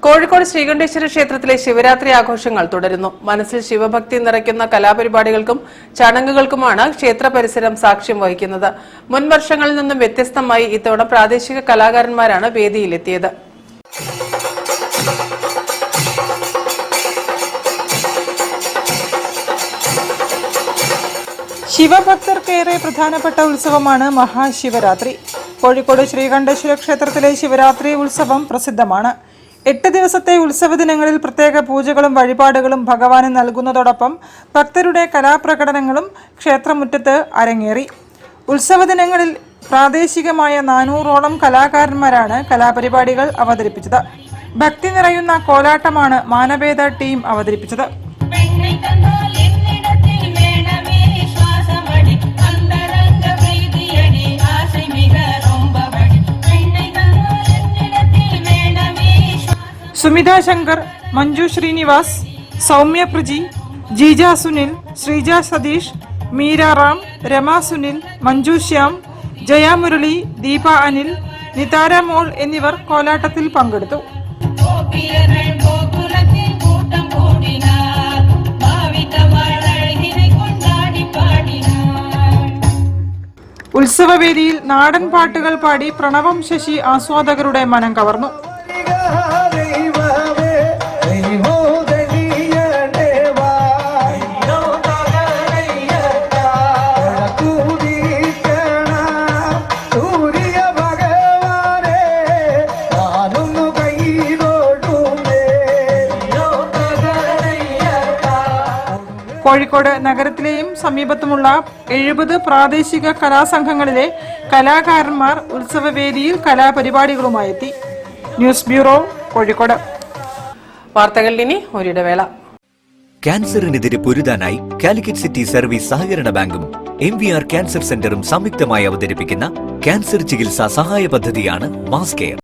കോഴിക്കോട് ശ്രീകണ്ഠേശ്വര ക്ഷേത്രത്തിലെ ശിവരാത്രി ആഘോഷങ്ങൾ തുടരുന്നു. മനസ്സിൽ ശിവഭക്തി നിറയ്ക്കുന്ന കലാപരിപാടികൾക്കും ചടങ്ങുകൾക്കുമാണ് ക്ഷേത്ര പരിസരം സാക്ഷ്യം വഹിക്കുന്നത്. മുൻ വർഷങ്ങളിൽ നിന്നും വ്യത്യസ്തമായി ഇത്തവണ പ്രാദേശിക കലാകാരന്മാരാണ് വേദിയിലെത്തിയത്. ശിവഭക്തർക്കേറെ പ്രധാനപ്പെട്ട ഉത്സവമാണ് മഹാശിവരാത്രി. കോഴിക്കോട് ശ്രീകണ്ഠേശ്വര ക്ഷേത്രത്തിലെ ശിവരാത്രി ഉത്സവം പ്രസിദ്ധമാണ്. 8 ദിവസത്തെ ഉത്സവ ദിനങ്ങളിൽ പ്രത്യേക പൂജകളും വഴിപാടുകളും ഭഗവാന് നൽകുന്നതോടൊപ്പം ഭക്തരുടെ കലാപ്രകടനങ്ങളും ക്ഷേത്രമുറ്റത്ത് അരങ്ങേറി. ഉത്സവ ദിനങ്ങളിൽ പ്രാദേശികമായ 400ഓളം കലാകാരന്മാരാണ് കലാപരിപാടികൾ അവതരിപ്പിച്ചത്. ഭക്തി നിറയുന്ന കോലാട്ടമാണ് മാനഭേദ ടീം അവതരിപ്പിച്ചത്. സുമിത ശങ്കർ, മഞ്ജു ശ്രീനിവാസ്, സൗമ്യ പ്രജി, ജീജ സുനിൽ, ശ്രീജ സതീഷ്, മീര റാം, രമ സുനിൽ, മഞ്ജു ശ്യാം, ജയ മുരളി, ദീപ അനിൽ, നിതാര മോൾ എന്നിവർ കോലാട്ടത്തിൽ പങ്കെടുത്തു. ഉത്സവവേദിയിൽ നാടൻ പാട്ടുകൾ പാടി പ്രണവം ശശി ആസ്വാദകരുടെ മനം കവർന്നു. കോഴിക്കോട് നഗരത്തിലെയും സമീപത്തുമുള്ള 70 പ്രാദേശിക കലാസംഘങ്ങളിലെ കലാകാരന്മാർ ഉത്സവവേദിയിൽ കലാപരിപാടികളുമായെത്തി. News bureau, Kozhikode. വാർത്തകളിൽ ഇനി ഒരിടവേള. ക്യാൻസറിനെതിരെ പൊരുതാനായി കാലിക്കറ്റ് സിറ്റി സർവീസ് സഹകരണ ബാങ്കും MVR ക്യാൻസർ സെന്ററും സംയുക്തമായി അവതരിപ്പിക്കുന്ന ക്യാൻസർ ചികിത്സാ സഹായ പദ്ധതിയാണ് മാസ് കെയർ.